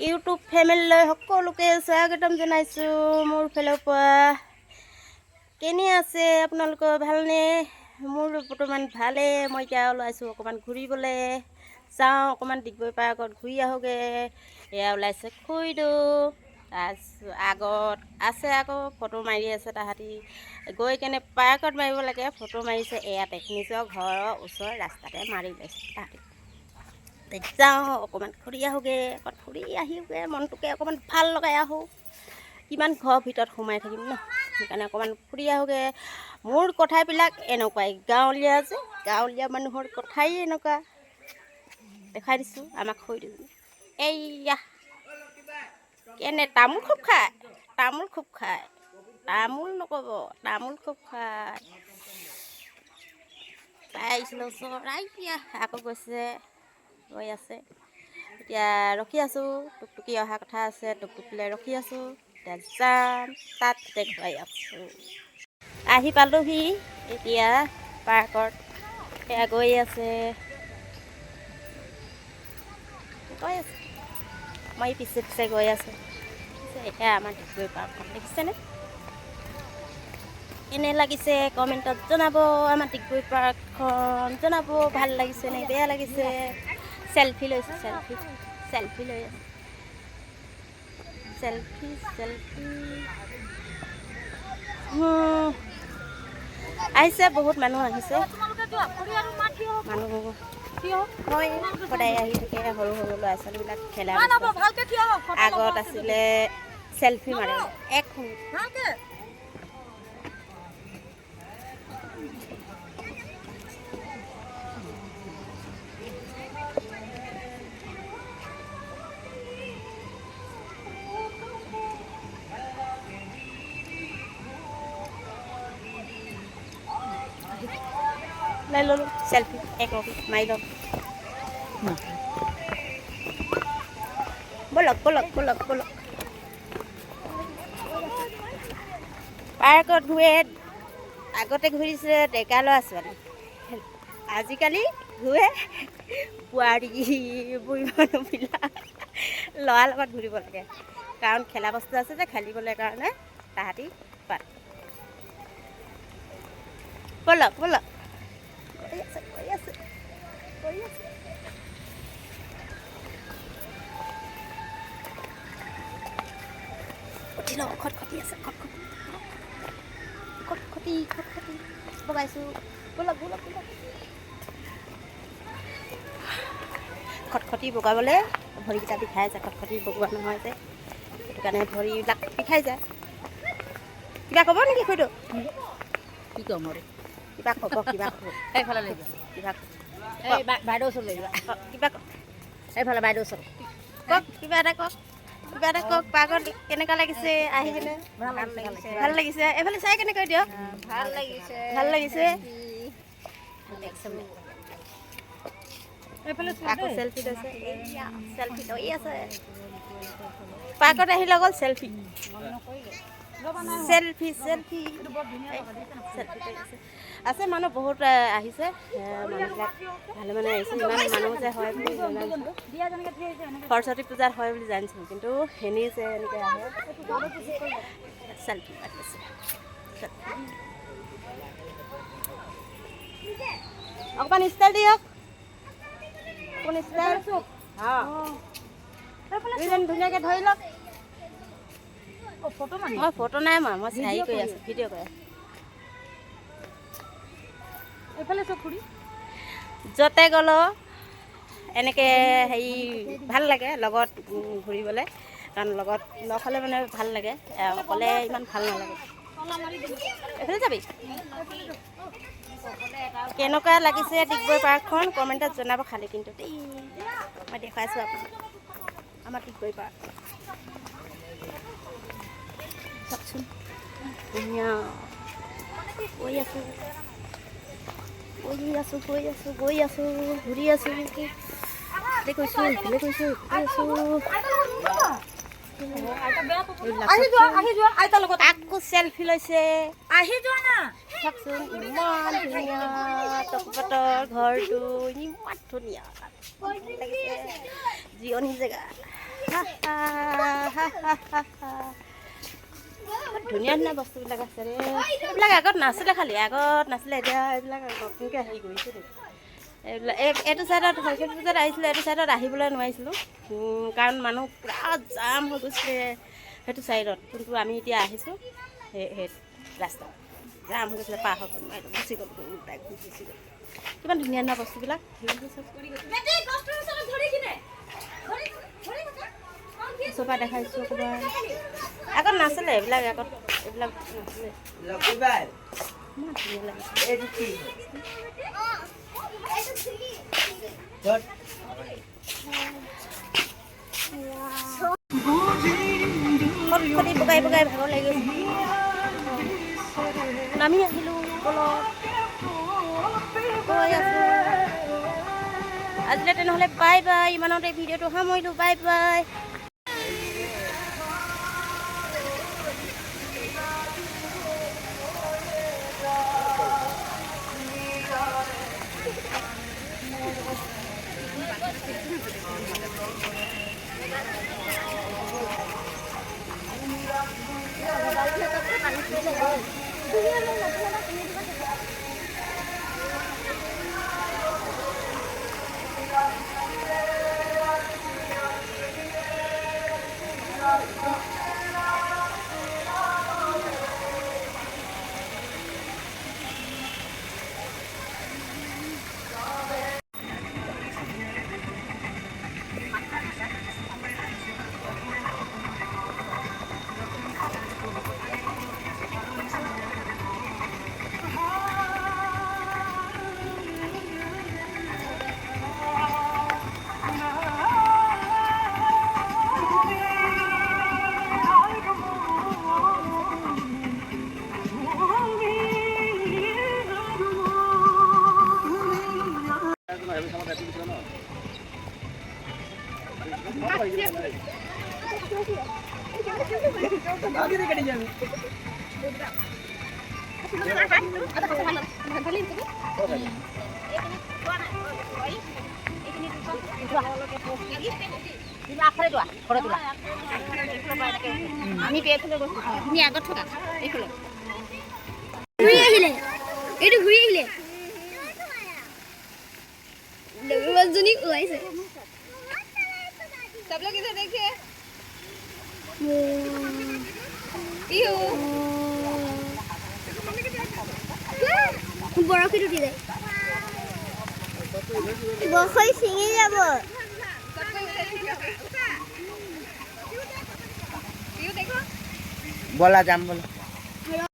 YouTube ফেমিলিলৈ সকলোকে স্বাগতম জনাইছোঁ মোৰ ফালৰ পৰা। কেনে আছে আপোনালোকৰ, ভালনে? মোৰ বৰ্তমান ভালে। মই এতিয়া ওলাইছোঁ অকণমান ঘূৰিবলৈ, যাওঁ অকণমান ডিগবৈ পাৰ্কত ঘূৰি আহোঁগৈ। এয়া ওলাইছে খুইদৌ, আগত আছে আকৌ ফটো মাৰি আছে তাহাঁতি। গৈ কেনে পাৰ্কত মাৰিব লাগে, ফটো মাৰিছে ইয়াতে নিজৰ ঘৰৰ ওচৰৰ ৰাস্তাতে মাৰি লৈছে তাহাঁতি। যাওঁ অকণমান ফুৰি আহোঁগৈ, অকণ ফুৰি আহিওগৈ, মনটোকে অকণমান ভাল লগাই আহোঁ। কিমান ঘৰৰ ভিতৰত সোমাই থাকিম ন, সেইকাৰণে অকণমান ফুৰি আহোঁগৈ। মোৰ কথাবিলাক এনেকুৱাই, গাঁৱলীয়া যে, গাঁৱলীয়া মানুহৰ কথাই এনেকুৱা। দেখাই দিছোঁ আমাক খুইদৌ। এইয়া কেনে তামোল খুব খায়, তামোল খুব খায়, তামোল নক'ব, তামোল খুব খায়। তাই আহিছিলোঁ ওচৰত, আকৌ গৈছে, গৈ আছে। এতিয়া ৰখি আছোঁ, টুকটুকি অহা কথা আছে, টুকটুকিলৈ ৰখি আছোঁ। এতিয়া যাম, তাত দেখুৱাই আছোঁ। আহি পালোহি এতিয়া পাৰ্কত, এয়া গৈ আছে, মই পিছে পিছে গৈ আছোঁ। এয়া আমাৰ ডিগবৈ পাৰ্কখন দেখিছেনে? কেনে লাগিছে কমেণ্টত জনাব। আমাৰ ডিগবৈ পাৰ্কখন জনাব, ভাল লাগিছে নে বেয়া লাগিছে। চেলফি লৈছোঁ, চেলফি চেলফি লৈ আছোঁ, চেলফি চেলফি। আহিছে, বহুত মানুহ আহিছে। মানুহ হয় সদায় আহি থাকে, সৰু সৰু ল'ৰা ছোৱালীবিলাক খেলা। আগত আছিলে চেলফি মাৰে, এক মিনিট। লৈ ল'লোঁ চেলফি, এক কপি মাৰি ল'ম। ব'লক ব'লক ব'লক ব'লক। পাৰ্কত ঘূৰে, আগতে ঘূৰিছে ডেকা ল'ৰা ছোৱালী, আজিকালি ঘূৰে বোৱাৰী বুঢ়ী মানুহবিলাক। ল'ৰাৰ লগত ঘূৰিব লাগে, কাৰণ খেলা বস্তু আছে যে, খেলিবলৈ কাৰণে তাহাঁতি পায়। ব'লক ব'লক, গৈ আছে গৈ আছে গৈ আছে। উঠি লওক, খটখটি আছে, খটখটি খটখটি খটখটি বগাইছোঁ। ব'লক ব'লক ব'লক। খটখটি বগাবলৈ ভৰিকেইটা বিষাই যায়, খটখটি বগোৱা নহয় যে, সেইটো কাৰণে ভৰিবিলাক বিষাই যায়। কিবা ক'ব নেকি খুইদৌ? কি ক'ম আৰু, কিবা ক'ব, কিবা ক'ব, এইফালে লৈ যোৱা, কিবা বাইদেউ ওচৰত লৈ যোৱা, কিবা এইফালে বাইদেউ ওচৰত। কওক, কিবা এটা কওক, কিবা এটা কওক। পাৰ্কত কেনেকুৱা লাগিছে আহি পিনে? ভাল লাগিছে। এইফালে চাই কেনেকৈ দিয়ক, ভাল লাগিছে, ভাল লাগিছে। আকৌ চেলফি লৈছে, এইয়া চেলফি লৈ আছে। পাৰ্কত আহিলে অকল চেলফি চেলফি চেলফি চেলফি লৈ আছে। আছে মানুহ বহুত আহিছে, মানুহবিলাক ভালে মানে আহিছে। ইমান মানুহ যে হয় বুলি জানিছিলোঁ, সৰস্বতী পূজাত হয় বুলি জানিছিলোঁ, কিন্তু এনেই যে এনেকৈ আহে। চেলফি মাৰি আছে, অকণমান ষ্টাইল দিয়ক, অকণমান ষ্টাইল। দুইজনী ধুনীয়াকৈ ধৰি লওক। মই ফটো নাই মৰা, মই হেৰি কৰি আছোঁ, ভিডিঅ' কৰি আছোঁ। এইফালে চব ফুৰি য'তে গ'লেও এনেকৈ হেৰি ভাল লাগে লগত ঘূৰিবলৈ, কাৰণ লগত লগ হ'লে মানে ভাল লাগে, অকলে ইমান ভাল নালাগে। এইফালে যাবি। কেনেকুৱা লাগিছে ডিগবৈ পাৰ্কখন কমেণ্টত জনাব খালি কিন্তু দেই। মই দেখুৱাইছোঁ আপোনাক আমাৰ ডিগবৈ পাৰ্ক, চাওকচোন ধুনীয়া। গৈ আছোঁ গৈ আছোঁ গৈ আছোঁ গৈ আছোঁ, ঘূৰি আছোঁ, ইফালে গৈছোঁ সিফালে গৈছোঁ, ইফালে আছোঁ। আকৌ চেলফি লৈছে, আহি যোৱা না। চাওকচোন ইমান ধুনীয়া, টকপাতৰ ঘৰটো ইমান ধুনীয়া, ভাল লাগিছে, জিৰণি জেগা। ধুনীয়া ধুনীয়া বস্তুবিলাক আছে ৰে এইবিলাক আগত নাছিলে খালি আগত নাছিলে এতিয়া এইবিলাক নতুনকৈ হেৰি কৰিছে দেই এইবিলাক এইটো ছাইডত সৰস্বতী পূজাত আহিছিলোঁ এইটো ছাইডত আহিবলৈ নোৱাৰিছিলোঁ কাৰণ মানুহ পুৰা জাম হৈ গৈছিলে সেইটো ছাইডত কিন্তু আমি এতিয়া আহিছোঁ সেই ৰাস্তাত জাম হৈ গৈছিলে পাৰ হ'ব নোৱাৰিলোঁ গুচি গ'ল তাই গুচি গ'ল কিমান ধুনীয়া ধুনীয়া বস্তুবিলাক ওচৰপৰা দেখাইছোঁ ক'ৰবাত আগত নাছিলে এইবিলাক আগত এইবিলাক নাছিলে ইমান ধুনীয়া লাগিছে খটখটি বগাই বগাই ভাগৰ লাগি গৈছে নামি আহিলোঁ তলত গৈ আছোঁ আজিলৈ তেনেহ'লে বাই বাই ইমানতে ভিডিঅ'টো সামৰিলোঁ বাই বাই আমি পেয়েফালে গৈছোঁ তুমি আগত থকা এইফালে ঘূৰি আহিলে এইটো ঘূৰি আহিলে মাছজনী ওলাইছে सब लोग इधर देखिए বৰশী উঠি যায় বৰশী ছিঙি যাব बोला जाम बोला